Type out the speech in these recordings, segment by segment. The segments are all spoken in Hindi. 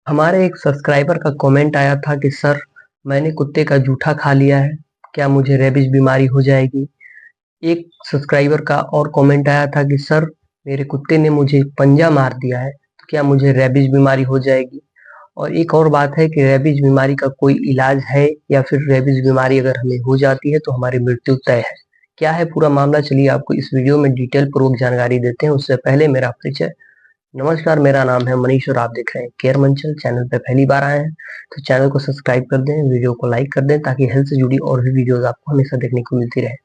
हमारे एक सब्सक्राइबर का कमेंट आया था कि सर मैंने कुत्ते का जूठा खा लिया है, क्या मुझे रेबीज बीमारी हो जाएगी? एक सब्सक्राइबर का और कमेंट आया था कि सर मेरे कुत्ते ने मुझे पंजा मार दिया है, तो क्या मुझे रेबीज बीमारी हो जाएगी? और एक और बात है कि रेबीज बीमारी का कोई इलाज है या फिर रेबीज बीमारी अगर हमें हो जाती है तो हमारी मृत्यु तय है? क्या है पूरा मामला, चलिए आपको इस वीडियो में डिटेल पूर्वक जानकारी देते हैं। उससे पहले मेरा परिचय। नमस्कार, मेरा नाम है मनीष और आप देख रहे हैं केयर मंचल। चैनल पे पहली बार आए हैं तो चैनल को सब्सक्राइब कर दें, वीडियो को लाइक कर दें ताकि हेल्थ से जुड़ी और भी वीडियोस आपको हमेशा देखने को मिलती रहे।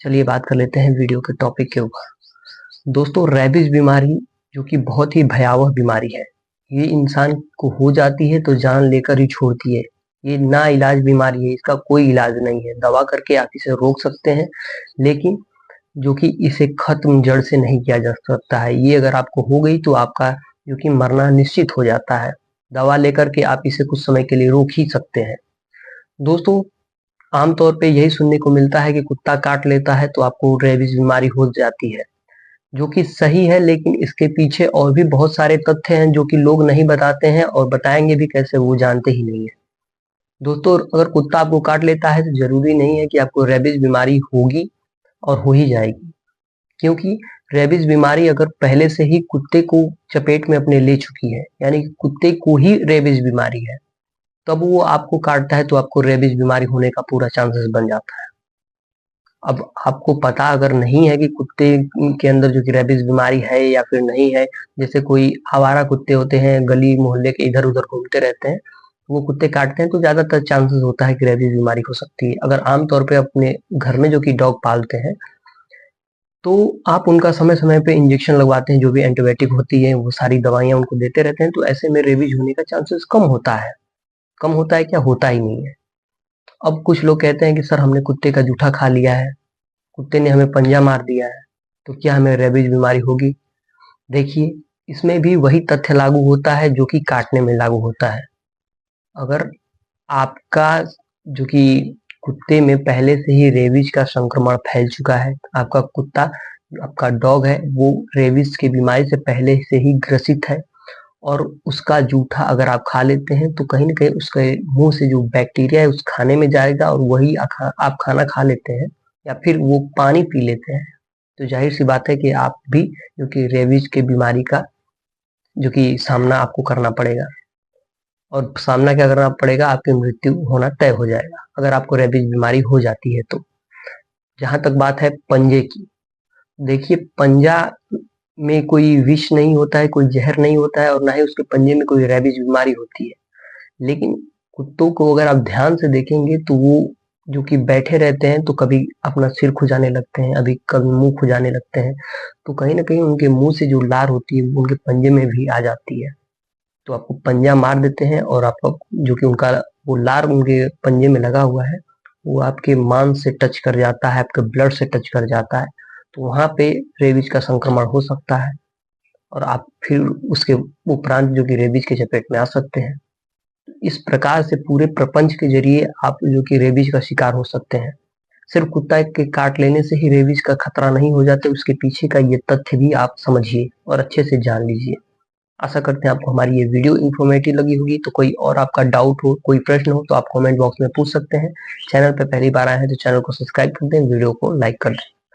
चलिए बात कर लेते हैं वीडियो के टॉपिक के ऊपर। दोस्तों, रेबीज बीमारी जो कि बहुत ही भयावह बीमारी है, ये इंसान को हो जाती है तो जान लेकर ही छोड़ती है। ये ना इलाज बीमारी है, इसका कोई इलाज नहीं है। दवा करके आप इसे रोक सकते हैं, लेकिन जो कि इसे खत्म जड़ से नहीं किया जा सकता है। ये अगर आपको हो गई तो आपका जो कि मरना निश्चित हो जाता है। दवा लेकर के आप इसे कुछ समय के लिए रोक ही सकते हैं। दोस्तों, आमतौर पे यही सुनने को मिलता है कि कुत्ता काट लेता है तो आपको रेबीज बीमारी हो जाती है, जो कि सही है, लेकिन इसके पीछे और भी बहुत सारे तथ्य हैं जो कि लोग नहीं बताते हैं, और बताएंगे भी कैसे, वो जानते ही नहीं है। दोस्तों, अगर कुत्ता आपको काट लेता है तो जरूरी नहीं है कि आपको रेबीज बीमारी होगी और हो ही जाएगी, क्योंकि रेबीज बीमारी अगर पहले से ही कुत्ते को चपेट में अपने ले चुकी है, यानी कि कुत्ते को ही रेबीज बीमारी है, तब वो आपको काटता है तो आपको रेबीज बीमारी होने का पूरा चांसेस बन जाता है। अब आपको पता अगर नहीं है कि कुत्ते के अंदर जो कि रेबीज बीमारी है या फिर नहीं है, जैसे कोई आवारा कुत्ते होते हैं, गली मोहल्ले के इधर उधर घूमते रहते हैं, वो कुत्ते काटते हैं तो ज्यादातर चांसेस होता है कि रेबीज बीमारी हो सकती है। अगर आमतौर पे अपने घर में जो कि डॉग पालते हैं तो आप उनका समय समय पे इंजेक्शन लगवाते हैं, जो भी एंटीबायोटिक होती है वो सारी दवाइयाँ उनको देते रहते हैं, तो ऐसे में रेबीज होने का चांसेस कम होता है। कम होता है क्या, होता ही नहीं है। अब कुछ लोग कहते हैं कि सर हमने कुत्ते का जूठा खा लिया है, कुत्ते ने हमें पंजा मार दिया है, तो क्या हमें रेबीज बीमारी होगी? देखिए, इसमें भी वही तथ्य लागू होता है जो कि काटने में लागू होता है। अगर आपका जो कि कुत्ते में पहले से ही रेबीज का संक्रमण फैल चुका है, आपका कुत्ता, आपका डॉग है, वो रेबीज की बीमारी से पहले से ही ग्रसित है, और उसका जूठा अगर आप खा लेते हैं तो कहीं ना कहीं उसके मुंह से जो बैक्टीरिया है उस खाने में जाएगा, और वही आप खाना खा लेते हैं या फिर वो पानी पी लेते हैं, तो जाहिर सी बात है कि आप भी जो कि रेबीज की बीमारी का जो कि सामना आपको करना पड़ेगा। और सामना क्या करना पड़ेगा, आपकी मृत्यु होना तय हो जाएगा अगर आपको रेबीज बीमारी हो जाती है तो। जहां तक बात है पंजे की, देखिए, पंजा में कोई विष नहीं होता है, कोई जहर नहीं होता है, और ना ही उसके पंजे में कोई रेबीज बीमारी होती है। लेकिन कुत्तों को अगर आप ध्यान से देखेंगे तो वो जो कि बैठे रहते हैं तो कभी अपना सिर खुजाने लगते हैं, अभी कभी मुंह खुजाने लगते हैं, तो कहीं ना कहीं उनके मुंह से जो लार होती है वो उनके पंजे में भी आ जाती है। तो आपको पंजा मार देते हैं, और आपका जो कि उनका वो लार उनके पंजे में लगा हुआ है वो आपके मांस से टच कर जाता है, आपके ब्लड से टच कर जाता है, तो वहां पे रेबीज का संक्रमण हो सकता है, और आप फिर उसके उपरांत जो कि रेबीज के चपेट में आ सकते हैं। इस प्रकार से पूरे प्रपंच के जरिए आप जो कि रेबीज का शिकार हो सकते हैं। सिर्फ कुत्ता के काट लेने से ही रेबीज का खतरा नहीं हो जाता, उसके पीछे का ये तथ्य भी आप समझिए और अच्छे से जान लीजिए। आशा करते हैं आपको हमारी ये वीडियो इन्फॉर्मेटिव लगी होगी। तो कोई और आपका डाउट हो, कोई प्रश्न हो तो आप कमेंट बॉक्स में पूछ सकते हैं। चैनल पर पहली बार आए हैं तो चैनल को सब्सक्राइब कर दें, वीडियो को लाइक कर दें।